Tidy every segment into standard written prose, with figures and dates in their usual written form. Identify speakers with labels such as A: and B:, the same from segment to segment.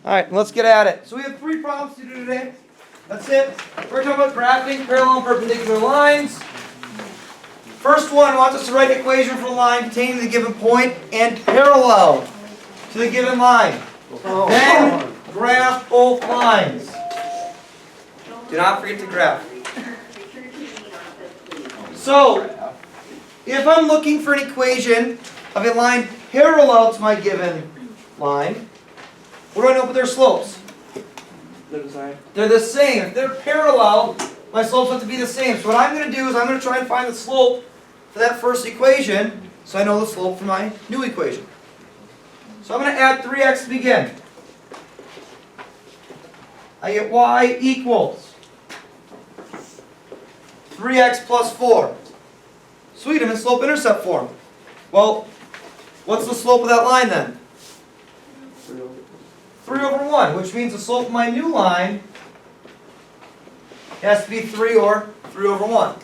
A: Alright, let's get at it. So we have 3 problems to do today. That's it. We're talking about graphing parallel and perpendicular lines. First one wants us to write an equation for a line containing the given point and parallel to the given line. Then graph both lines. Do not forget to graph. So, if I'm looking for an equation of a line parallel to my given line, what do I know about their slopes?
B: They're the same.
A: They're the same. If they're parallel, my slopes have to be the same. So what I'm going to do is I'm going to try and find the slope for that first equation, so I know the slope for my new equation. So I'm going to add 3x to begin. I get y equals 3x plus 4. Sweet, I'm in slope-intercept form. Well, what's the slope of that line then? 3 over 1, which means the slope of my new line has to be 3 or 3 over 1.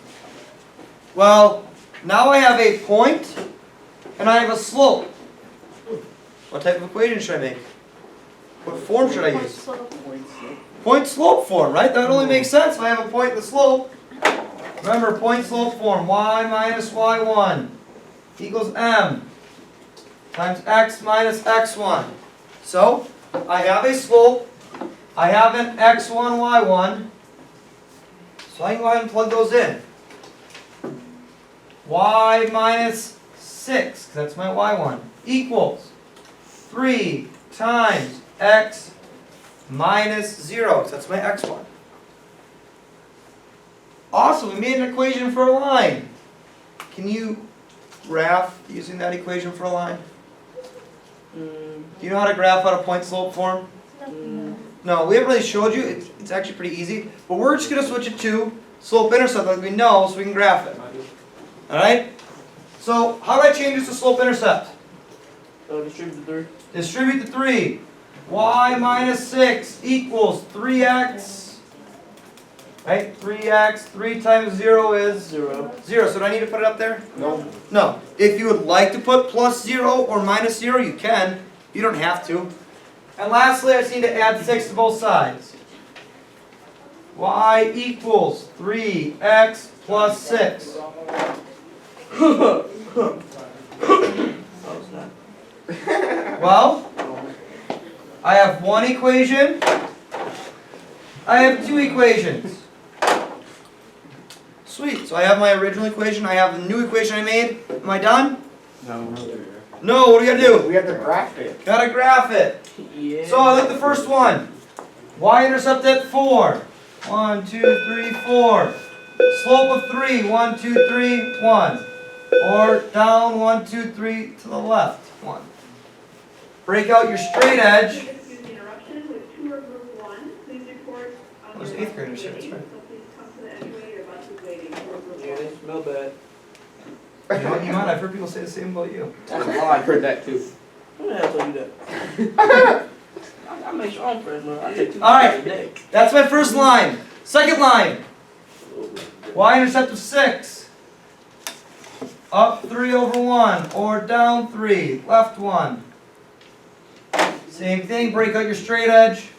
A: Well, now I have a point and I have a slope. What type of equation should I make? What form should I use? Point slope form, right? That would only make sense if I have a point and a slope. Remember, point slope form, y minus y1 equals m times x minus x1. So, I have a slope, I have an x1, y1, so I can go ahead and plug those in. Y minus 6, because that's my y1, equals 3 times x minus 0, because that's my x1. Awesome, we made an equation for a line. Can you graph using that equation for a line? Do you know how to graph out a point slope form? No, we haven't really showed you. It's actually pretty easy. But we're just going to switch it to slope-intercept like we know so we can graph it. Alright? So, how do I change this to slope-intercept?
B: Distribute the 3.
A: Distribute the 3. Y minus 6 equals 3x. Right? 3x, 3 times 0 is?
B: 0.
A: 0. So do I need to put it up there?
B: No.
A: No. If you would like to put plus 0 or minus 0, you can. You don't have to. And lastly, I just need to add 6 to both sides. Y equals 3x plus 6. Well, I have one equation. I have 2 equations. Sweet. So I have my original equation. I have the new equation I made. Am I done?
B: No.
A: No. What do we gotta do?
C: We have to graph it.
A: Gotta graph it.
B: Yeah.
A: So I like the first one. Y-intercept at 4. 1, 2, 3, 4. Slope of 3. 1, 2, 3, 1. Or down 1, 2, 3 to the left. 1. Break out your straight edge. There's 8th graders here. That's right.
B: Yeah, they smell bad.
A: You know what, Iman? I've heard people say the same about you.
C: I've heard that too.
B: Who the hell told you that? I make sure I'm fresh, man. I take 2
A: Alright.
B: a day.
A: That's my first line. Second line. Y-intercept of 6. Up 3 over 1. Or down 3. Left 1. Same thing. Break out your straight edge.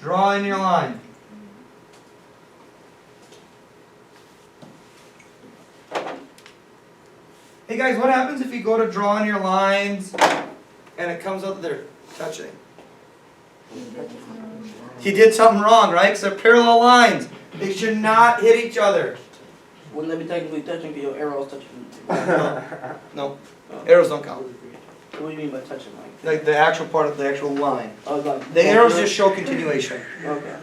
A: Draw in your line. Hey guys, what happens if you go to draw in your lines and it comes out that they're touching? You did something wrong, right? Because they're parallel lines. They should not hit each other.
B: Wouldn't they be technically touching because your arrow's touching?
A: No. Arrows don't count.
B: What do you mean by touching?
A: Like the actual part of the actual line.
B: Oh, like
A: The arrows just show continuation.
B: Okay.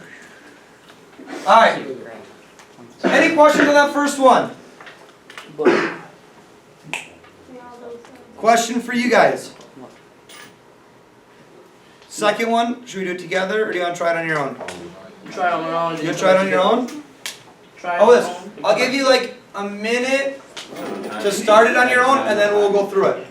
A: Alright. Any questions on that first one?
B: But
A: Question for you guys. Second one, should we do it together or do you want to try it on your own?
B: try it on your own.
A: You want to try it on your own?
B: Try it
A: Oh,
B: on
A: this.
B: your own.
A: I'll give you like a minute to start it on your own and then we'll go through it.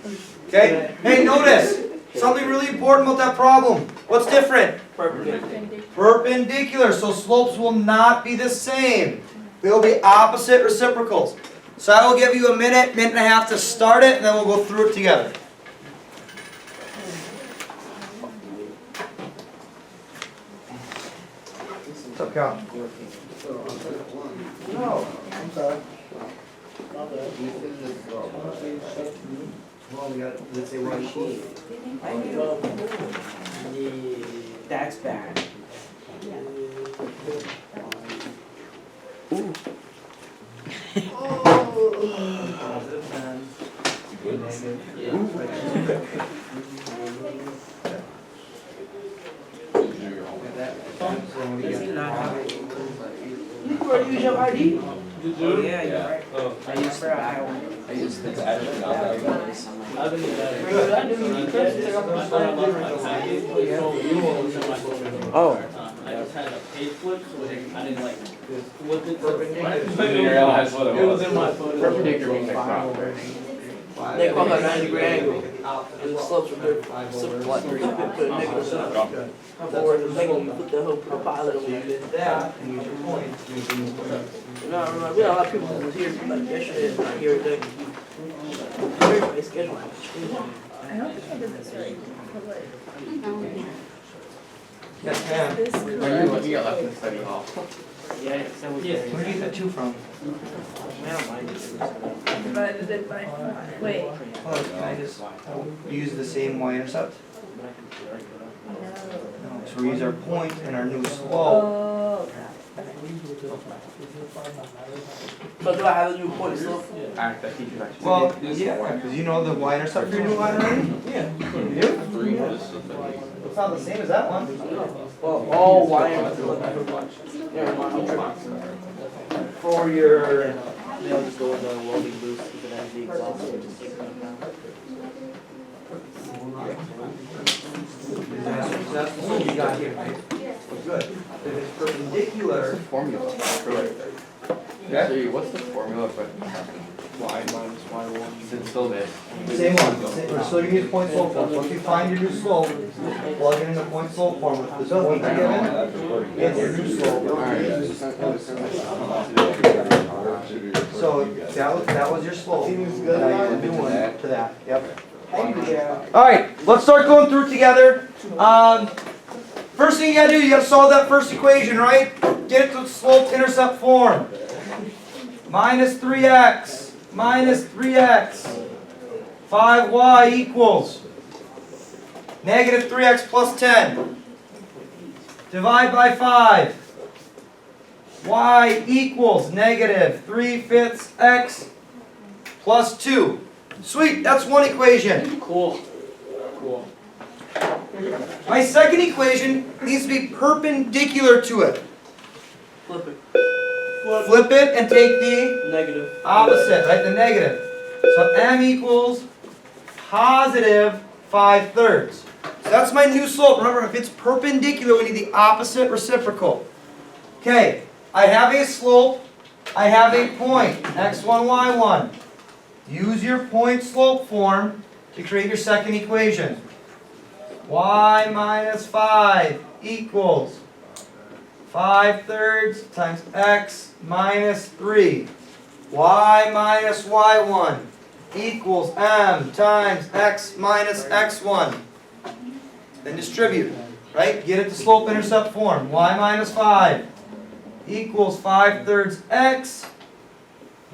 A: Okay? Hey, notice something really important about that problem. What's different?
B: Perpendicular.
A: Perpendicular. So slopes will not be the same. They will be opposite reciprocals. So I will give you a minute, minute and a half to start it, and then we'll go through it together. What's up, Cal?
B: No, I'm sorry.
A: Well, we got, let's say one sheet.
B: That's bad. You already use your ID?
D: You do?
B: Yeah, you're right.
D: Oh.
B: I use for Iowa.
C: I use this address now.
D: I've been
B: I do use credit check off my phone. Oh.
D: I just had a page flip, so I didn't like flip it.
C: Didn't realize what it
D: It was
C: was.
D: in my photo.
C: Perpendicular means like proper.
B: They call that 90-degree angle. And the slopes are good. Slip like put a negative sign. Or the thing you put the whole pilot over there.
A: That, and use your point.
B: No, remember, we had a lot of people who was here like yesterday and not here today. Everybody's schedule.
E: I don't think I did this right. But like,
A: Yes, ma'am.
E: this
C: When you're
E: correct?
C: looking at left in the study hall.
B: Yeah, that was
D: Yes.
A: Where did you get that two from?
E: Divided it by 5. Wait.
A: Hold on, can I just use the same y-intercept?
E: No.
A: No, so we use our point and our new slope.
E: Oh,
B: So do I have a new point slope?
C: Alright, that teacher's actually.
A: Well, yeah, because you know the y-intercept for your new line already?
B: Yeah.
A: You do? It's not the same as that one.
B: Well, all wires are looking for much. Never mind, I'm tripping.
A: For your,
B: They'll just go with the welding boost if it has the exhaust, so just take it down.
A: that's the slope you got here, right? Good. If it's perpendicular.
C: Formula for right there.
A: Yeah.
C: So what's the formula for y minus y1? It's still this.
A: Same one, we're still gonna use point slope form. Once you find your new slope, plug it in the point slope form with the point given, get your new slope. So that was your slope. Now you're doing to that, yep. Alright, let's start going through it together. First thing you gotta do, you gotta solve that first equation, right? Get it to slope-intercept form. Minus 3x, 5y equals negative 3x plus 10. Divide by 5. Y equals negative 3/5 x plus 2. Sweet, that's one equation.
D: Cool. Cool.
A: My second equation needs to be perpendicular to it.
B: Flip it.
A: Flip it and take the
B: Negative.
A: opposite, right? The negative. So m equals positive 5/3. So that's my new slope. Remember, if it's perpendicular, we need the opposite reciprocal. Okay, I have a slope, I have a point, x1, y1. Use your point slope form to create your second equation. Y minus 5 equals 5/3 times x minus 3. Y minus y1 equals m times x minus x1. Then distribute, right? Get it to slope-intercept form. Y minus 5 equals 5/3 x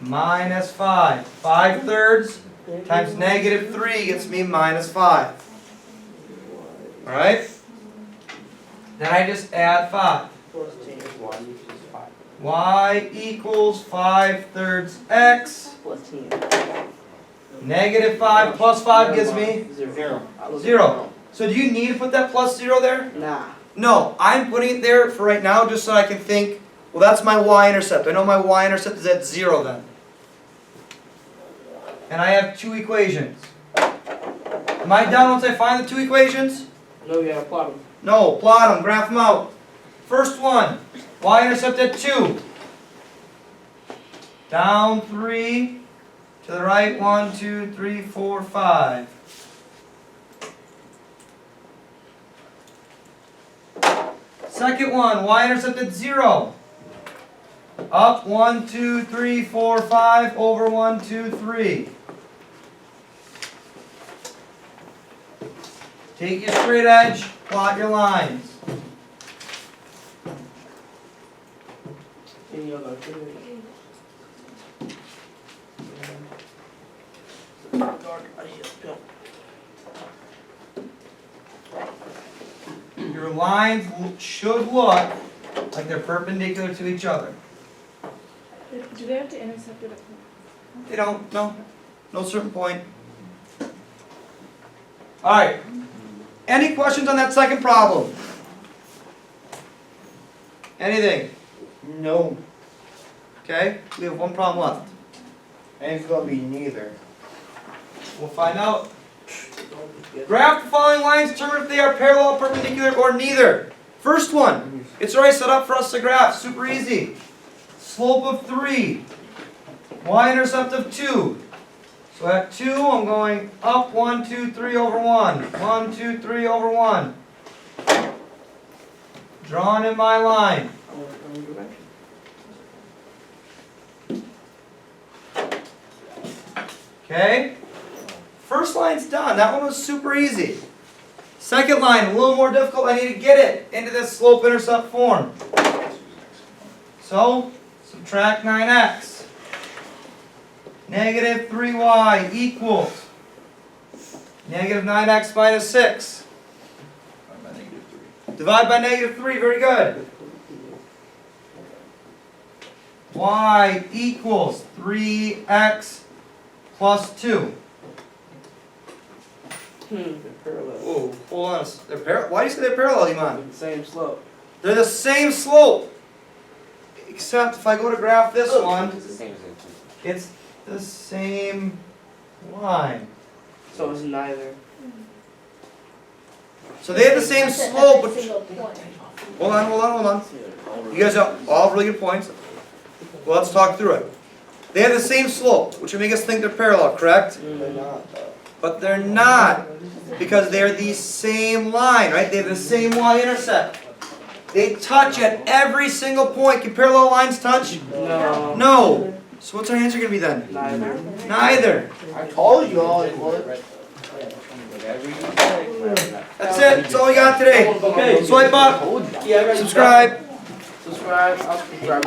A: minus 5. 5/3 times negative 3 gets me minus 5. Alright? Then I just add 5.
B: Plus 10 is y, which is 5.
A: Y equals 5/3 x.
B: Plus 10.
A: Negative 5 plus 5 gives me
B: 0.
A: 0. So do you need to put that plus 0 there?
B: Nah.
A: No, I'm putting it there for right now just so I can think, well, that's my y-intercept. I know my y-intercept is at 0 then. And I have two equations. Am I done once I find the two equations?
B: No, you gotta plot them.
A: No, plot them, graph them out. First one, y-intercept at 2. Down 3, to the right 1, 2, 3, 4, 5. Second one, y-intercept at 0. Up 1, 2, 3, 4, 5, over 1, 2, 3. Take your straight edge, plot your lines.
B: Any other activity?
A: Your lines should look like they're perpendicular to each other.
E: Do they have to intersect at a point?
A: They don't, no. No certain point. Alright. Any questions on that second problem? Anything?
C: No,
A: Okay, we have one problem left.
C: and it's gonna be neither.
A: We'll find out. Graph the following lines, determine if they are parallel, perpendicular, or neither. First one, it's already set up for us to graph, super easy. Slope of 3, y-intercept of 2. So at 2, I'm going up 1, 2, 3 over 1. 1, 2, 3 over 1. Drawn in my line. Okay? First line's done. That one was super easy. Second line, a little more difficult. I need to get it into this slope-intercept form. So, subtract 9x. Negative 3y equals negative 9x minus 6. Divide by negative 3. Very good. Y equals 3x plus 2.
B: They're parallel.
A: Whoa, hold on. They're why do you say they're parallel, Iman?
B: Same slope.
A: They're the same slope. Except if I go to graph this one,
C: It's the same as it.
A: it's the same line.
B: So it's neither.
A: So they have the same slope, but
E: Single point.
A: hold on. You guys have all really good points. Well, let's talk through it. They have the same slope, which would make us think they're parallel, correct?
C: They're not, though.
A: But they're not, because they're the same line, right? They have the same y-intercept. They touch at every single point. Can parallel lines touch?
B: No.
A: No. So what's our answer going to be then?
B: Neither.
A: Neither.
C: I told you all it would.
A: That's it. That's all we got today.
B: Okay.
A: Swipe up.
B: Yeah, I got you.
A: Subscribe.
B: Subscribe. I'll subscribe.